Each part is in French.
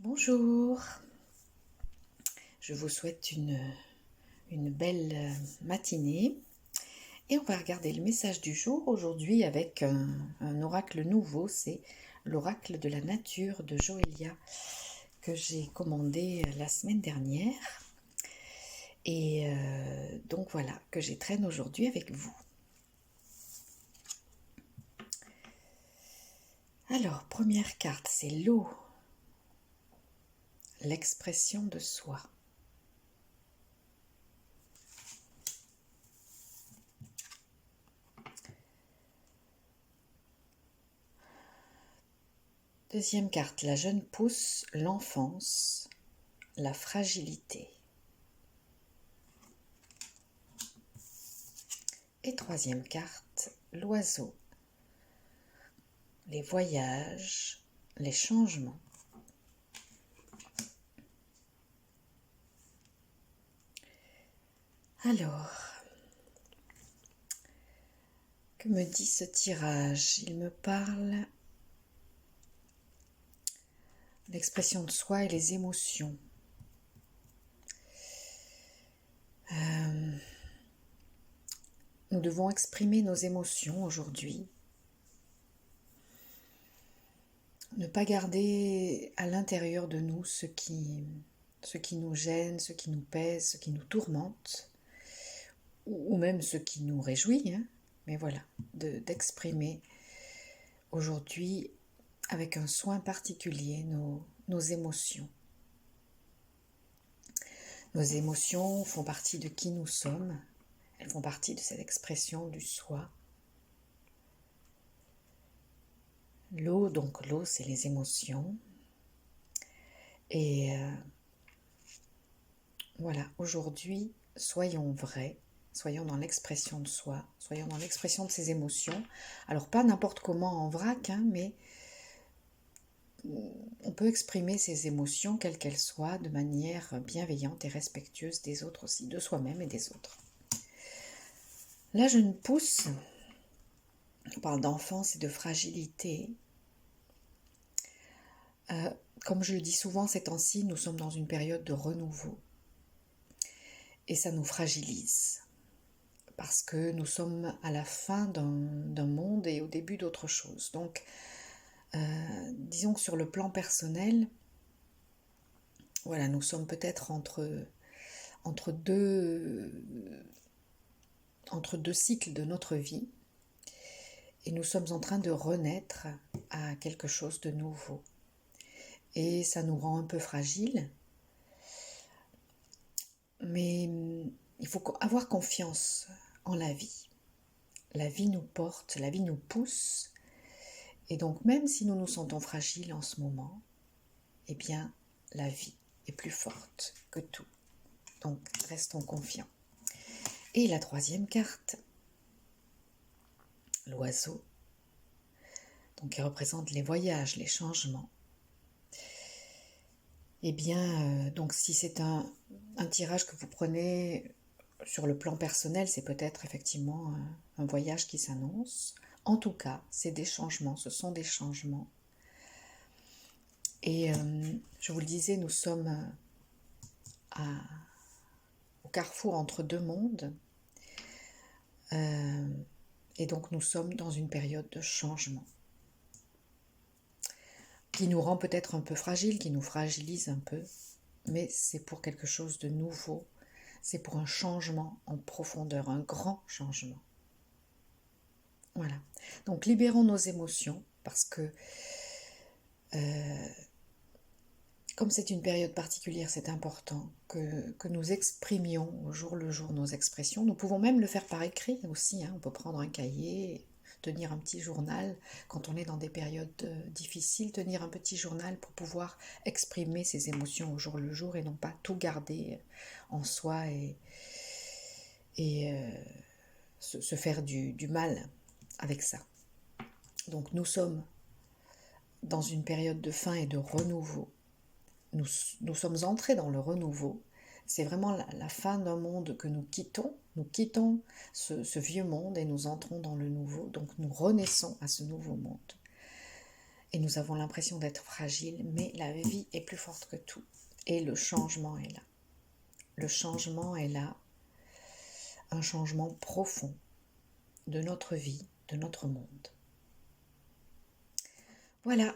Bonjour, je vous souhaite une belle matinée et on va regarder le message du jour aujourd'hui avec un oracle nouveau, c'est l'oracle de la nature de Joélia que j'ai commandé la semaine dernière et donc voilà, que j'étrène aujourd'hui avec vous. Alors, première carte, c'est l'eau, l'expression de soi. Deuxième carte, la jeune pousse, l'enfance, la fragilité. Et troisième carte, l'oiseau, les voyages, les changements. Alors, que me dit ce tirage? Il me parle l'expression de soi et les émotions. Nous devons exprimer nos émotions aujourd'hui. Ne pas garder à l'intérieur de nous ce qui nous gêne, ce qui nous pèse, ce qui nous tourmente, ou même ce qui nous réjouit. Mais voilà, d'exprimer aujourd'hui avec un soin particulier nos émotions. Nos émotions font partie de qui nous sommes, elles font partie de cette expression du soi. L'eau, c'est les émotions. Et voilà, aujourd'hui, soyons vrais, soyons dans l'expression de soi, soyons dans l'expression de ses émotions. Alors pas n'importe comment en vrac, mais on peut exprimer ses émotions, quelles qu'elles soient, de manière bienveillante et respectueuse des autres aussi, de soi-même et des autres. La jeune pousse, on parle d'enfance et de fragilité. Comme je le dis souvent ces temps-ci, nous sommes dans une période de renouveau. Et ça nous fragilise. Parce que nous sommes à la fin d'un monde et au début d'autre chose. Donc, disons que sur le plan personnel, voilà, nous sommes peut-être entre deux cycles de notre vie. Et nous sommes en train de renaître à quelque chose de nouveau. Et ça nous rend un peu fragiles. Mais il faut avoir confiance en la vie. La vie nous porte, la vie nous pousse. Et donc même si nous nous sentons fragiles en ce moment, eh bien la vie est plus forte que tout. Donc restons confiants. Et la troisième carte, l'oiseau, donc qui représente les voyages, les changements. Eh bien, donc si c'est un tirage que vous prenez sur le plan personnel, c'est peut-être effectivement un voyage qui s'annonce. En tout cas, c'est des changements, ce sont des changements. Et je vous le disais, nous sommes au carrefour entre deux mondes. Et donc nous sommes dans une période de changement qui nous rend peut-être un peu fragiles, qui nous fragilise un peu, mais c'est pour quelque chose de nouveau, c'est pour un changement en profondeur, un grand changement. Voilà, donc libérons nos émotions parce que comme c'est une période particulière, c'est important que nous exprimions au jour le jour nos expressions. Nous pouvons même le faire par écrit aussi, on peut prendre un cahier, tenir un petit journal quand on est dans des périodes difficiles, tenir un petit journal pour pouvoir exprimer ses émotions au jour le jour et non pas tout garder en soi et se faire du mal avec ça. Donc nous sommes dans une période de fin et de renouveau. Nous sommes entrés dans le renouveau. C'est vraiment la fin d'un monde que nous quittons. Nous quittons ce vieux monde et nous entrons dans le nouveau. Donc nous renaissons à ce nouveau monde. et nous avons l'impression d'être fragiles, mais la vie est plus forte que tout et le changement est là. Le changement est là, un changement profond de notre vie, de notre monde. Voilà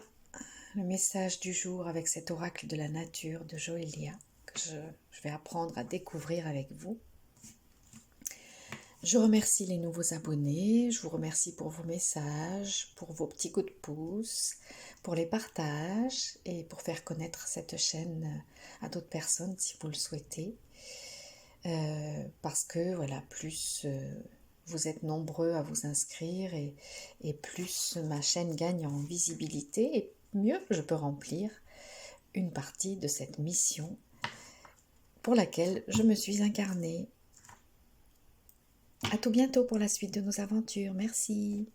le message du jour avec cet oracle de la nature de Joëlia que je vais apprendre à découvrir avec vous. Je remercie les nouveaux abonnés, je vous remercie pour vos messages, pour vos petits coups de pouce, pour les partages et pour faire connaître cette chaîne à d'autres personnes si vous le souhaitez. Parce que voilà, plus vous êtes nombreux à vous inscrire et plus ma chaîne gagne en visibilité et mieux je peux remplir une partie de cette mission pour laquelle je me suis incarnée. À tout bientôt pour la suite de nos aventures. Merci.